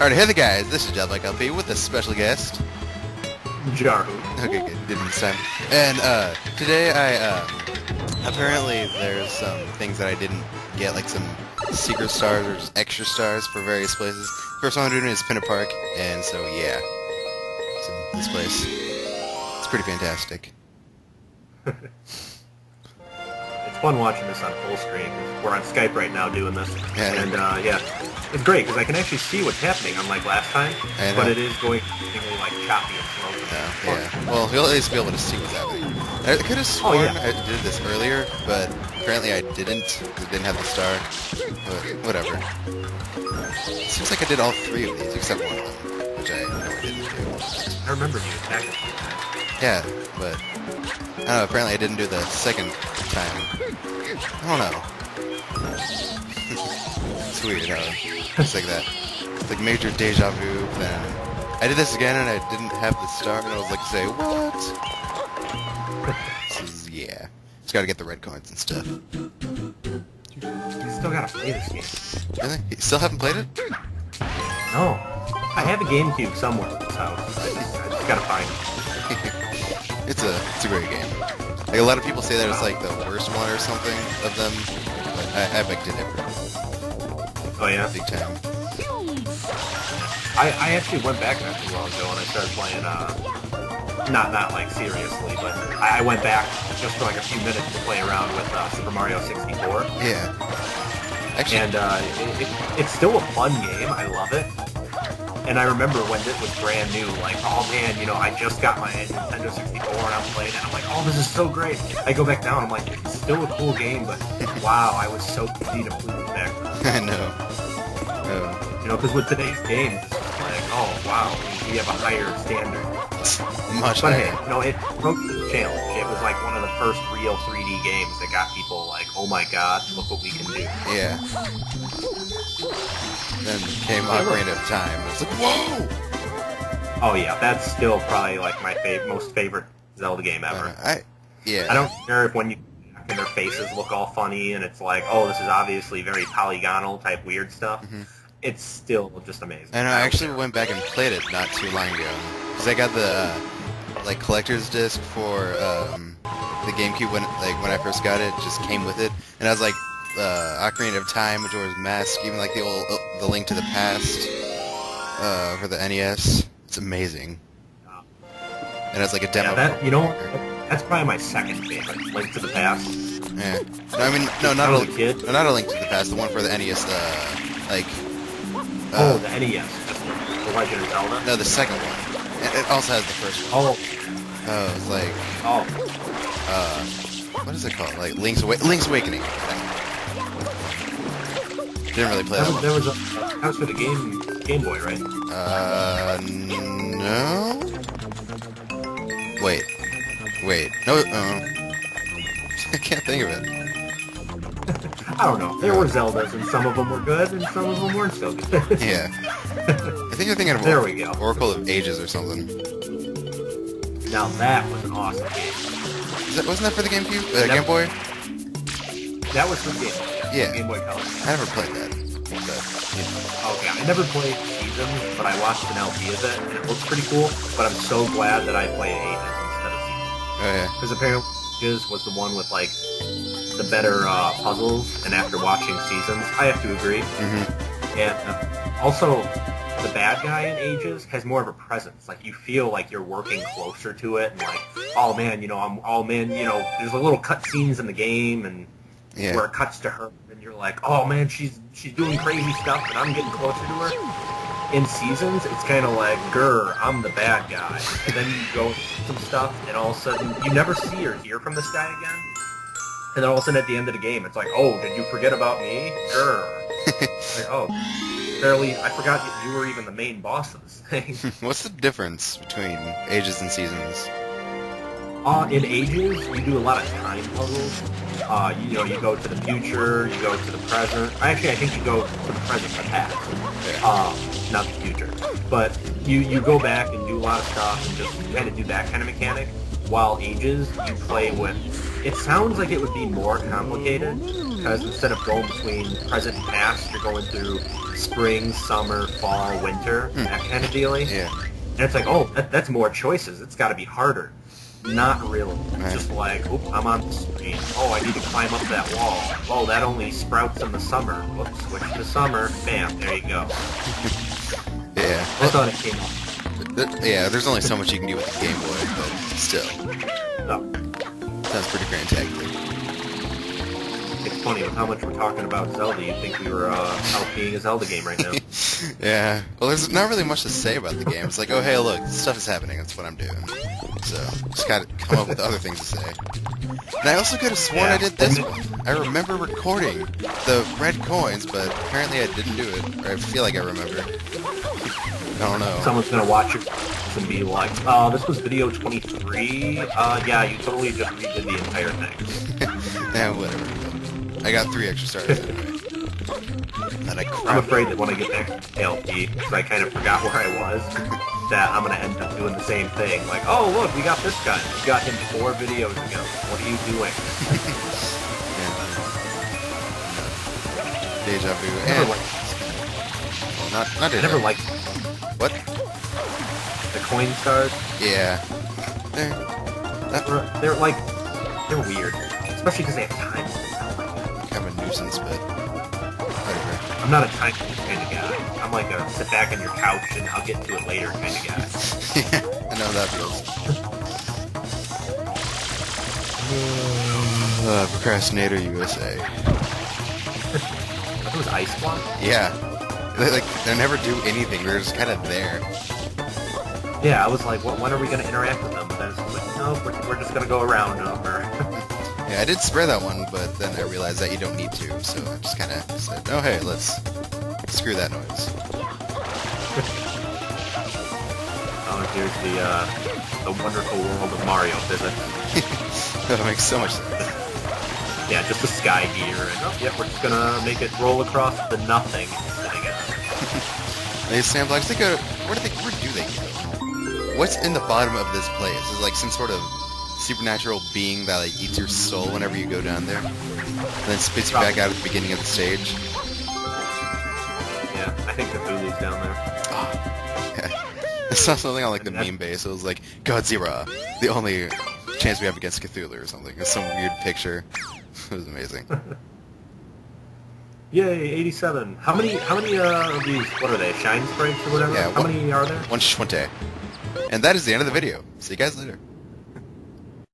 Alright, hey there guys, this is Job Like LP with a special guest. Jarhun. Okay, good, didn't this time. And today apparently there's some things that I didn't get, like some secret stars or just extra stars for various places. First one I'm doing is Pinner Park, and so yeah. So this place, it's pretty fantastic. It's fun watching this on full screen. We're on Skype right now doing this, Yeah. and yeah, it's great because I can actually see what's happening, unlike last time. But it is going like choppy and slow. Yeah. Well, you'll at least be able to see what's happening. I could have sworn I did this earlier, but apparently I didn't because I didn't have the star. But whatever. It seems like I did all three of these except one of them, which I didn't do. I remember you attacking. Yeah, but I don't know. Apparently I didn't do the second time. I don't know. It's weird how it's like that. It's like major deja vu. Then I did this again and I didn't have the star, and I was like, say what? This is Just gotta get the red coins and stuff. You still gotta play this game. Really? You still haven't played it? No. I have a GameCube somewhere in this house. I just gotta find it. It's a great game. Like a lot of people say that it's like the worst one or something of them, but I begged to differ. Oh yeah? Big time. I actually went back not too long ago and I started playing, not like seriously, but I went back just for like a few minutes to play around with Super Mario 64. Yeah. Actually, And it's still a fun game. I love it. And I remember when this was brand new, like, oh man, you know, I just got my Nintendo 64 and I'm playing it. I'm like, oh, this is so great. I go back down, I'm like, it's still a cool game, but wow, I was so easy to please back then. I know. You know, because with today's games, it's just like, oh wow, we have a higher standard. Much But higher. hey, you know, it broke the challenge. It was like one of the first real 3D games that got people like, oh my god, look what we can do. Yeah. Then came Ocarina of Time. It was like, whoa! Oh yeah, that's still probably like my most favorite Zelda game ever. I don't care if when you and their faces look all funny and it's like, oh, this is obviously very polygonal type weird stuff. It's still just amazing. I know. I actually went back and played it not too long ago because I got the like collector's disc for the GameCube when I first got it. It just came with it, and I was like. Ocarina of Time, Majora's Mask, even like the old the Link to the Past for the NES. It's amazing. And it's like a demo. Yeah, you know, that's probably my second favorite. Link to the Past. Yeah. No, I mean, no, not a Link to the Past. The one for the NES. The NES. The Legend of Zelda. No, the second one. It also has the first one. Oh, it's like. What is it called? Like Link's Awakening. Didn't really play that one. That was for the Game Boy, right? No. Wait. No. I can't think of it. I don't know. There were Zeldas, and some of them were good, and some of them weren't so good. Yeah. I think you're thinking of There we go. Oracle of Ages or something. Now that was an awesome game. Wasn't that for the GameCube? Game Boy? That was for the Game Boy. Yeah. Game Boy Color. I never played that. Okay, I never played Seasons, but I watched an LP of it, and it looks pretty cool, but I'm so glad that I played Ages instead of Seasons. Oh, yeah. Because apparently Ages was the one with, like, the better puzzles, and after watching Seasons, I have to agree. And also, the bad guy in Ages has more of a presence. Like, you feel like you're working closer to it, and like, oh man, you know, there's a little cut scenes in the game, and where it cuts to her, and you're like, oh man, she's doing crazy stuff, and I'm getting closer to her. In Seasons, it's kind of like, grr, I'm the bad guy. And then you go through some stuff, and all of a sudden, you never see or hear from this guy again. And then all of a sudden, at the end of the game, it's like, oh, did you forget about me? Grr. Like, oh, I forgot you were even the main boss of this thing. What's the difference between Ages and Seasons? In Ages, you do a lot of time puzzles. You know, you go to the future, you go to the present. Actually, I think you go to the present and the past. Not the future. But you go back and do a lot of stuff and just kind of do that kind of mechanic. While Ages, you play with It sounds like it would be more complicated, because instead of going between present and past, you're going through spring, summer, fall, winter, that kind of dealing. Yeah. And it's like, oh, that's more choices. It's got to be harder. Not really. It's just like, oop, I'm on the screen. Oh, I need to climb up that wall. Oh, that only sprouts in the summer. Whoops, switch to summer. Bam, there you go. Yeah. I thought it came up. Yeah, there's only so much you can do with the Game Boy, but still. So, Sounds pretty fantastic. it's funny, with how much we're talking about Zelda, you'd think we were out being a Zelda game right now. Yeah. Well, there's not really much to say about the game. It's like, oh, hey, look, stuff is happening. That's what I'm doing. So, just gotta come up with other things to say. And I also could have sworn I did this one. I remember recording the red coins, but apparently I didn't do it. Or I feel like I remember. I don't know. Someone's gonna watch it and be like, oh, this was video 23? Yeah, you totally just redid the entire thing. Yeah, whatever. I got 3 extra stars anyway. And I'm afraid that when I get back to LP, because I kind of forgot where I was, that I'm going to end up doing the same thing. Like, oh, look, we got this guy. We got him 4 videos ago. What are you doing? Deja vu. Never And... Well, not deja I never vu. liked What? the coin stars. Yeah. They're like, they're weird. Especially because they have time. Kind of a nuisance, but... Whatever. I'm not a time kind of guy. I'm like a sit back on your couch and I'll get to it later kind of guy. Yeah, I know how that feels. Procrastinator USA. That was Ice Block? Yeah. They never do anything. They're just kind of there. Yeah, I was like, when are we going to interact with them? But then it's like, no, we're just going to go around them. Or Yeah, I did spare that one, but then I realized that you don't need to, so I just kind of said, oh hey, let's screw that noise. oh, here's the wonderful world of Mario physics. That makes so much sense. Yeah, just the sky gear, and yeah, we're just gonna make it roll across the nothing. These sandblocks, they go. Where do they go? What's in the bottom of this place? Is it like some sort of supernatural being that like eats your soul whenever you go down there, and then spits you back out at the beginning of the stage? Yeah, I think Cthulhu's down there. Oh, yeah. I saw something on like the meme base. It was like Godzilla, the only chance we have against Cthulhu or something. It's some weird picture. It was amazing. Yay, 87. How many of these, what are they, shine sprites or whatever? Yeah, How many are there? 120. And that is the end of the video. See you guys later.